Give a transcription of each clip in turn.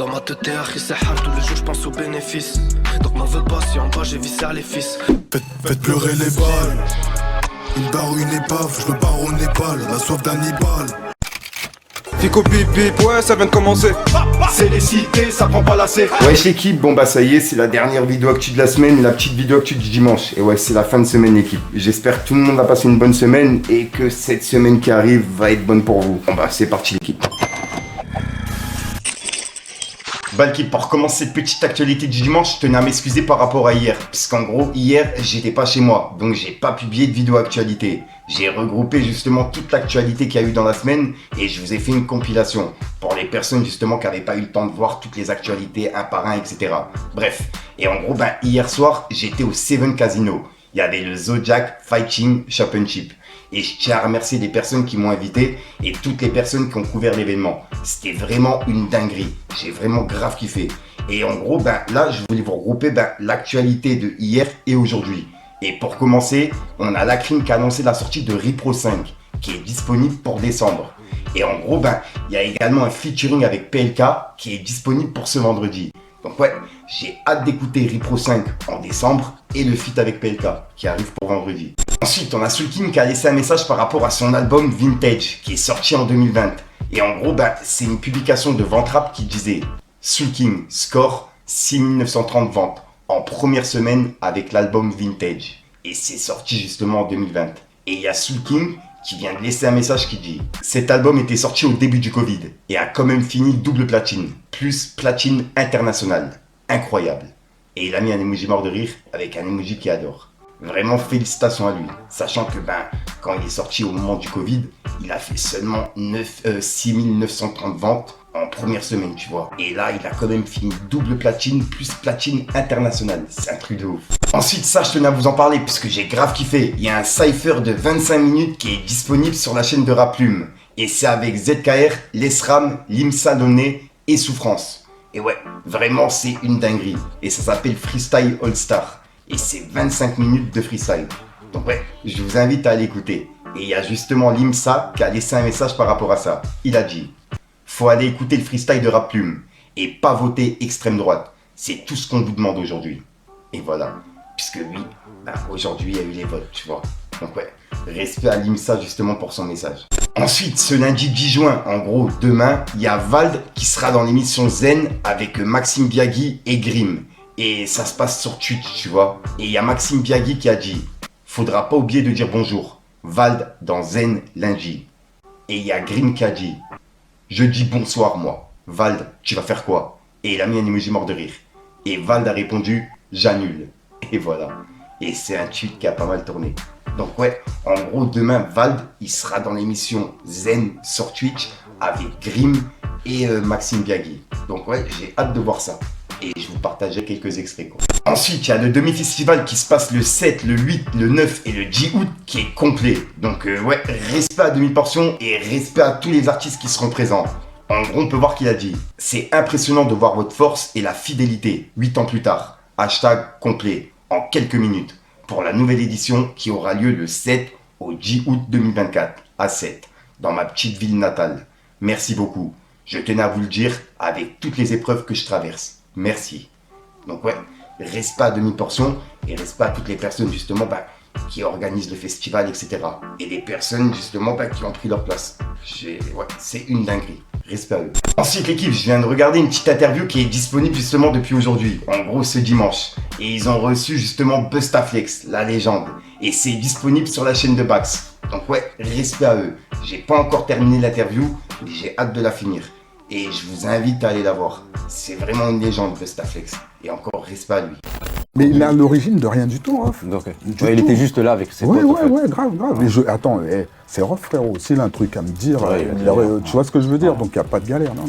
Dans ma tête t'es archi c'est hard, tous les jours je pense aux bénéfices. Donc m'en veux pas si en bas j'ai viscère les fils. Faites pleurer les balles. Une barre ou une épave, je me barre au Népal. La soif d'Hannibal. Fico bip bip, ouais ça vient de commencer. C'est les cités, ça prend pas la C. Wesh l'équipe, bon bah ça y est, c'est la dernière vidéo actu de la semaine, la petite vidéo actu du dimanche. Et ouais, c'est la fin de semaine l'équipe. J'espère que tout le monde va passer une bonne semaine et que cette semaine qui arrive va être bonne pour vous. Bon bah c'est parti l'équipe. Bah l'équipe, pour commencer cette petite actualité du dimanche, je tenais à m'excuser par rapport à hier. Parce qu'en gros, hier, j'étais pas chez moi, donc j'ai pas publié de vidéo actualité. J'ai regroupé justement toute l'actualité qu'il y a eu dans la semaine et je vous ai fait une compilation pour les personnes justement qui n'avaient pas eu le temps de voir toutes les actualités un par un, etc. Bref, et en gros, hier soir, j'étais au Seven Casino. Il y avait le Zodiac Fighting Championship. Et je tiens à remercier les personnes qui m'ont invité et toutes les personnes qui ont couvert l'événement. C'était vraiment une dinguerie. J'ai vraiment grave kiffé. Et en gros, là, je voulais vous regrouper l'actualité de hier et aujourd'hui. Et pour commencer, on a Lacrim qui a annoncé la sortie de Repro 5, qui est disponible pour décembre. Et en gros, il y a également un featuring avec PLK qui est disponible pour ce vendredi. Donc ouais, j'ai hâte d'écouter Repro 5 en décembre et le feat avec PLK qui arrive pour vendredi. Ensuite, on a Sulking qui a laissé un message par rapport à son album Vintage qui est sorti en 2020. Et en gros, c'est une publication de Ventrap qui disait Sulking score 6930 ventes en première semaine avec l'album Vintage. Et c'est sorti justement en 2020. Et il y a Sulking qui vient de laisser un message qui dit « Cet album était sorti au début du Covid et a quand même fini double platine, plus platine internationale. Incroyable. » Et il a mis un emoji mort de rire avec un emoji qui adore. Vraiment félicitations à lui, sachant que quand il est sorti au moment du Covid, il a fait seulement 6930 ventes en première semaine, tu vois. Et là, il a quand même fini double platine plus platine internationale. C'est un truc de ouf. Ensuite, ça, je tenais à vous en parler puisque j'ai grave kiffé. Il y a un cypher de 25 minutes qui est disponible sur la chaîne de Raplume. Et c'est avec ZKR, Lesram, Limsa Loné et Souffrance. Et ouais, vraiment, c'est une dinguerie. Et ça s'appelle Freestyle All Star. Et c'est 25 minutes de freestyle. Donc ouais, je vous invite à l'écouter. Et il y a justement Limsa qui a laissé un message par rapport à ça. Il a dit « Faut aller écouter le freestyle de Raplume et pas voter extrême droite. C'est tout ce qu'on vous demande aujourd'hui. » Et voilà. Puisque oui, aujourd'hui il y a eu les votes, tu vois. Donc ouais, respect à Limsa justement pour son message. Ensuite, ce lundi 10 juin, en gros demain, il y a Vald qui sera dans l'émission Zen avec Maxime Biagui et Grim. Et ça se passe sur Twitch, tu vois. Et il y a Maxime Biagui qui a dit « Faudra pas oublier de dire bonjour. Vald dans Zen lundi. » Et il y a Grim qui a dit « Je dis bonsoir moi. Vald, tu vas faire quoi ?» Et il a mis un emoji mort de rire. Et Vald a répondu « J'annule. » Et voilà. Et c'est un tweet qui a pas mal tourné. Donc ouais, en gros demain, Vald, il sera dans l'émission Zen sur Twitch avec Grim et Maxime Biagui. Donc ouais, j'ai hâte de voir ça. Et je vous partagerai quelques extraits. Ensuite, il y a le demi-festival qui se passe le 7, le 8, le 9 et le 10 août qui est complet. Donc ouais, respect à demi-portion et respect à tous les artistes qui seront présents. En gros, on peut voir qu'il a dit « C'est impressionnant de voir votre force et la fidélité 8 ans plus tard. Hashtag complet en quelques minutes pour la nouvelle édition qui aura lieu le 7 au 10 août 2024 à 7 dans ma petite ville natale. Merci beaucoup. Je tenais à vous le dire avec toutes les épreuves que je traverse. Merci. » Donc ouais, respect à demi-portion et respect à toutes les personnes justement qui organisent le festival, etc. Et les personnes justement qui ont pris leur place. Ouais, c'est une dinguerie. Respect à eux. Ensuite l'équipe, je viens de regarder une petite interview qui est disponible justement depuis aujourd'hui, en gros ce dimanche. Et ils ont reçu justement Bustaflex, la légende. Et c'est disponible sur la chaîne de Bax. Donc ouais, respect à eux. J'ai pas encore terminé l'interview, mais j'ai hâte de la finir. Et je vous invite à aller la voir. C'est vraiment une légende, Bustaflex. Et encore respect à lui. Mais il est à l'origine de rien du tout, Rof. Okay. Il était juste là avec ses potes. Ouais, grave. Mais attends, c'est Rof, frérot. S'il a un truc à me dire, tu vois ce que je veux dire. Donc il n'y a pas de galère, non.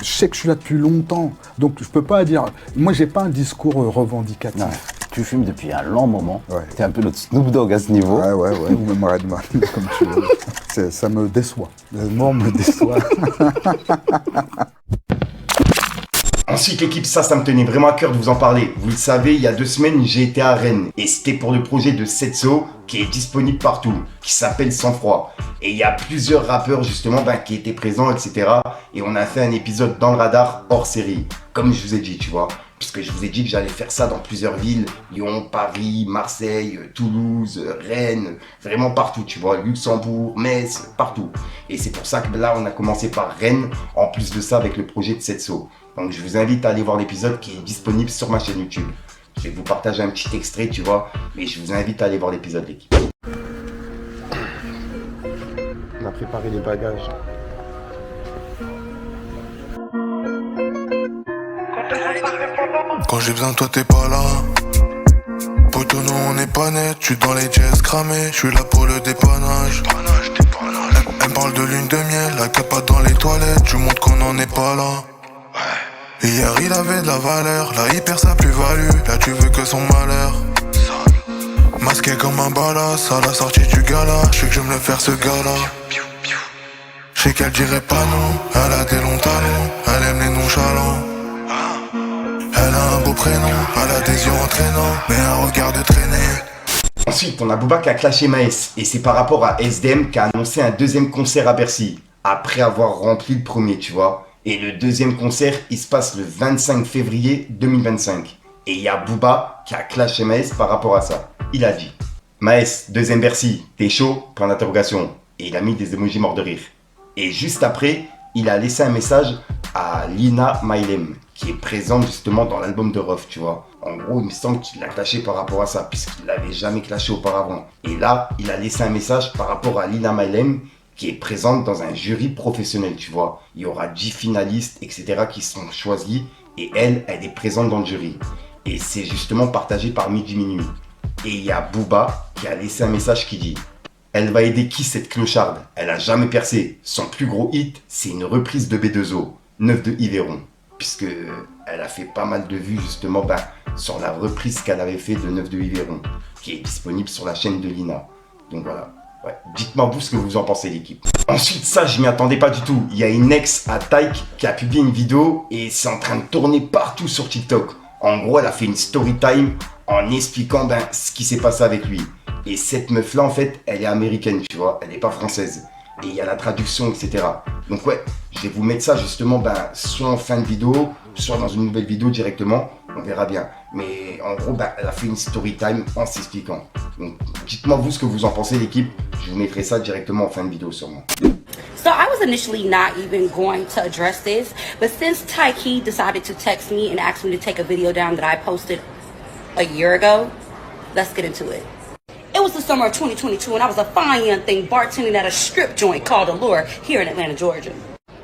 Je sais que je suis là depuis longtemps. Donc je peux pas dire... Moi, j'ai pas un discours revendicatif. Non. Tu fumes depuis un long moment. Ouais. T'es un peu notre Snoop Dogg à ce niveau. Ouais. Ou même Redman, comme tu veux. Ça me déçoit. Le mot me déçoit. Ensuite l'équipe, ça me tenait vraiment à cœur de vous en parler. Vous le savez, il y a 2 semaines, j'ai été à Rennes. Et c'était pour le projet de Setso, qui est disponible partout, qui s'appelle Sans Froid. Et il y a plusieurs rappeurs justement qui étaient présents, etc. Et on a fait un épisode dans le radar hors série. Comme je vous ai dit, tu vois. Puisque je vous ai dit que j'allais faire ça dans plusieurs villes. Lyon, Paris, Marseille, Toulouse, Rennes. Vraiment partout, tu vois. Luxembourg, Metz, partout. Et c'est pour ça que là, on a commencé par Rennes. En plus de ça, avec le projet de Setso. Donc je vous invite à aller voir l'épisode qui est disponible sur ma chaîne YouTube. Je vais vous partager un petit extrait, tu vois. Mais je vous invite à aller voir l'épisode, l'équipe. On a préparé les bagages. Quand j'ai besoin de toi t'es pas là. Poto nous on n'est pas net. J'suis dans les jazz cramés. J'suis là pour le dépannage. Elle me parle de lune de miel. La capa dans les toilettes. Je montre qu'on en est pas là. Hier il avait de la valeur. Là il perd sa plus-value. Là tu veux que son malheur. Masqué comme un balasse. À la sortie du gala. J'sais que je me le faire ce gala. J'sais qu'elle dirait pas non. Elle a des longs talons. Elle aime les nonchalants. Elle a un beau prénom, elle a des yeux entraînants, mais un regard de traîner. Ensuite, on a Booba qui a clashé Maes, et c'est par rapport à SDM qui a annoncé un 2e concert à Bercy, après avoir rempli le premier, tu vois. Et le 2e concert, il se passe le 25 février 2025. Et il y a Booba qui a clashé Maes par rapport à ça. Il a dit: Maes, 2e Bercy, t'es chaud? Point d'interrogation. Et il a mis des emojis morts de rire. Et juste après, il a laissé un message à Lina Mailem, qui est présente justement dans l'album de Ruff, tu vois. En gros, il me semble qu'il l'a clashé par rapport à ça, puisqu'il l'avait jamais clashé auparavant. Et là, il a laissé un message par rapport à Lina Mailem, qui est présente dans un jury professionnel, tu vois. Il y aura 10 finalistes, etc. qui seront choisis, et elle est présente dans le jury. Et c'est justement partagé par Midi Minuit. Et il y a Booba qui a laissé un message qui dit: elle va aider qui cette clocharde? Elle a jamais percé. Son plus gros hit, c'est une reprise de B2O, 9 de Yveron. Puisque elle a fait pas mal de vues justement sur la reprise qu'elle avait fait de 9 de Yveron, qui est disponible sur la chaîne de Lina. Donc voilà. Ouais. Dites-moi vous ce que vous en pensez, l'équipe. Ensuite, ça, je m'y attendais pas du tout. Il y a une ex à Taïk qui a publié une vidéo et c'est en train de tourner partout sur TikTok. En gros, elle a fait une story time en expliquant ce qui s'est passé avec lui. Et cette meuf-là, en fait, elle est américaine, tu vois. Elle n'est pas française. Et il y a la traduction, etc. Donc ouais, je vais vous mettre ça justement soit en fin de vidéo, soit dans une nouvelle vidéo directement. On verra bien. Mais en gros, elle a fait une story time en s'expliquant. Donc dites-moi vous ce que vous en pensez, l'équipe. Je vous mettrai ça directement en fin de vidéo sûrement. So I was initially not even going to address this, but since Taiki decided to text me and ask me to take a video down that I posted a year ago, let's get into it. It was the summer of 2022 and I was a fine young thing bartending at a strip joint called Allure here in Atlanta, Georgia.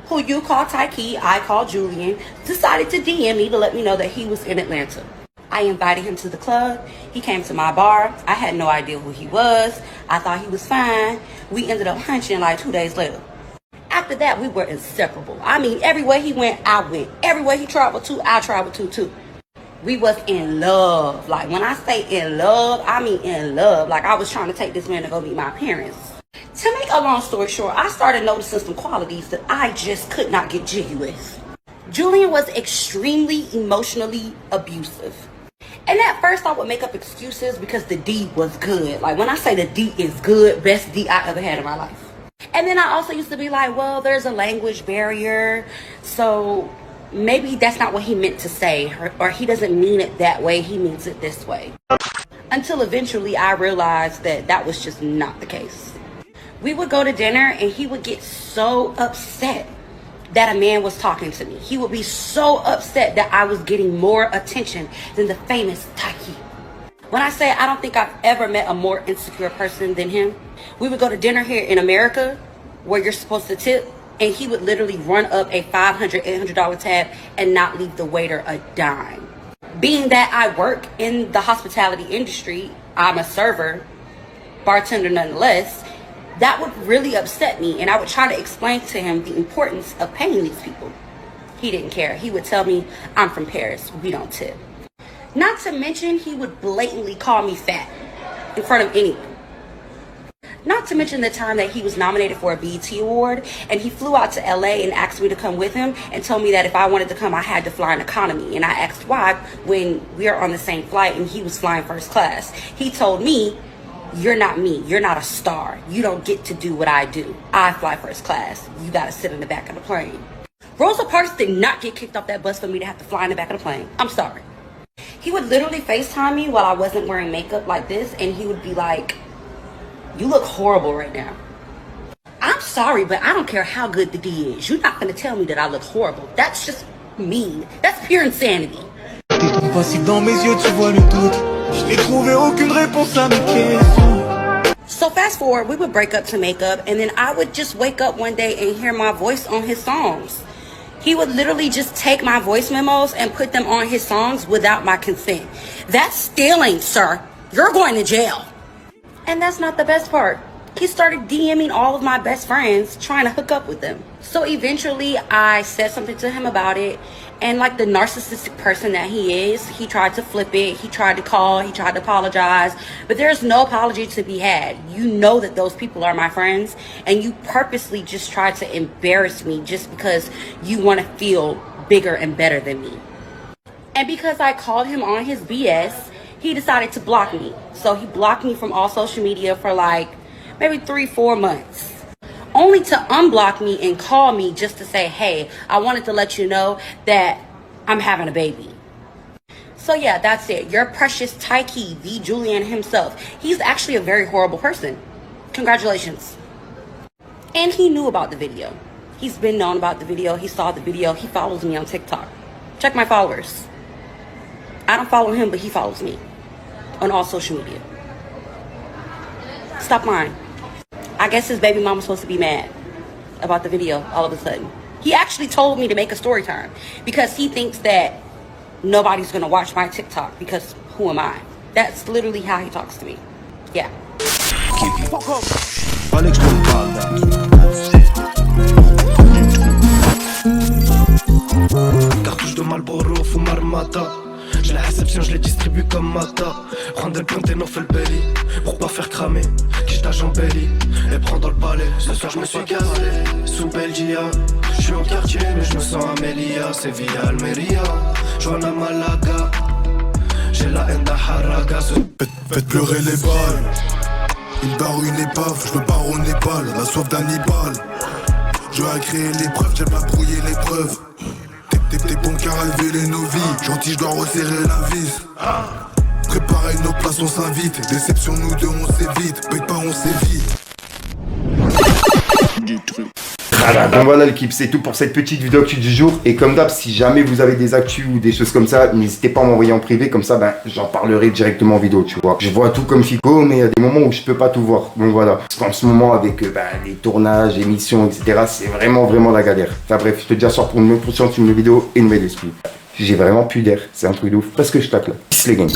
Who you call Taiki, I call Julian, decided to DM me to let me know that he was in Atlanta. I invited him to the club. He came to my bar. I had no idea who he was. I thought he was fine. We ended up hunching like 2 days later. After that, we were inseparable. I mean, everywhere he went, I went. Everywhere he traveled to, I traveled to too. We was in love. Like, when I say in love, I mean in love. Like, I was trying to take this man to go meet my parents. To make a long story short, I started noticing some qualities that I just could not get jiggy with. Julian was extremely emotionally abusive. And at first I would make up excuses because the D was good. Like, when I say the D is good, best D I ever had in my life. And then I also used to be like, well, there's a language barrier, so maybe that's not what he meant to say, or he doesn't mean it that way, he means it this way. Until eventually I realized that that was just not the case. We would go to dinner and he would get so upset that a man was talking to me. He would be so upset that I was getting more attention than the famous Taiki. When I say I don't think I've ever met a more insecure person than him, we would go to dinner here in America where you're supposed to tip, and he would literally run up a $500, $800 tab and not leave the waiter a dime. Being that I work in the hospitality industry, I'm a server, bartender nonetheless, that would really upset me, and I would try to explain to him the importance of paying these people. He didn't care. He would tell me, I'm from Paris, we don't tip. Not to mention, he would blatantly call me fat in front of anyone. Not to mention the time that he was nominated for a BET Award, and he flew out to LA and asked me to come with him and told me that if I wanted to come, I had to fly in economy. And I asked why when we are on the same flight and he was flying first class. He told me, "You're not me. You're not a star. You don't get to do what I do. I fly first class. You gotta sit in the back of the plane." Rosa Parks did not get kicked off that bus for me to have to fly in the back of the plane. I'm sorry. He would literally FaceTime me while I wasn't wearing makeup like this, and he would be like, "You look horrible right now." I'm sorry, but I don't care how good the D is. You're not gonna tell me that I look horrible. That's just mean. That's pure insanity. So fast forward, we would break up to make up, and then I would just wake up one day and hear my voice on his songs. He would literally just take my voice memos and put them on his songs without my consent. That's stealing, sir. You're going to jail. And that's not the best part. He started DMing all of my best friends trying to hook up with them. So eventually I said something to him about it, and like the narcissistic person that he is, he tried to flip it. He tried to call, he tried to apologize, but there's no apology to be had. You know that those people are my friends, and you purposely just tried to embarrass me just because you want to feel bigger and better than me. And because I called him on his BS, he decided to block me. So he blocked me from all social media for like maybe 3-4 months. Only to unblock me and call me just to say, "Hey, I wanted to let you know that I'm having a baby." So yeah, that's it. Your precious Tyke, the Julian himself. He's actually a very horrible person. Congratulations. And he knew about the video. He's been known about the video. He saw the video. He follows me on TikTok. Check my followers. I don't follow him, but he follows me on all social media. Stop lying. I guess his baby mama's supposed to be mad about the video all of a sudden. He actually told me to make a story time because he thinks that nobody's gonna watch my TikTok because who am I? That's literally how he talks to me. Yeah. Cartouche de Marlboro, fume Armata. J'ai la réception, je les distribue comme Mata. Prendre le ponte et non fait le belly. Pour pas faire cramer, quiche d'agent belly. Et prends dans le palais, ce soir je me suis casé. Sous Belgia, je suis en quartier, mais je me sens Amélia. Sevilla, Almeria, Joana Malaga. J'ai la haine d'Aharaga. Faites pleurer les balles. Une barre, une épave, je veux pas au Népal. La soif d'Hannibal. Je vais créer l'épreuve, j'aime pas brouiller l'épreuve. T'es bon qu'à révéler nos vies. Gentil, je dois resserrer la vis. Préparer nos places, on s'invite. Déception, nous deux, on s'évite. Paye pas, on s'évite. Donc voilà l'équipe, c'est tout pour cette petite vidéo actu du jour. Et comme d'hab, si jamais vous avez des actus ou des choses comme ça, n'hésitez pas à m'envoyer en privé, comme ça j'en parlerai directement en vidéo, tu vois. Je vois tout comme Fico, mais il y a des moments où je peux pas tout voir. Donc voilà, parce qu'en ce moment avec les tournages, émissions, etc., c'est vraiment la galère. Enfin bref, je te dis à soir pour une nouvelle vidéo et une nouvelle esprit. J'ai vraiment plus d'air, c'est un truc de ouf. Parce que je tacle là. Peace les gars.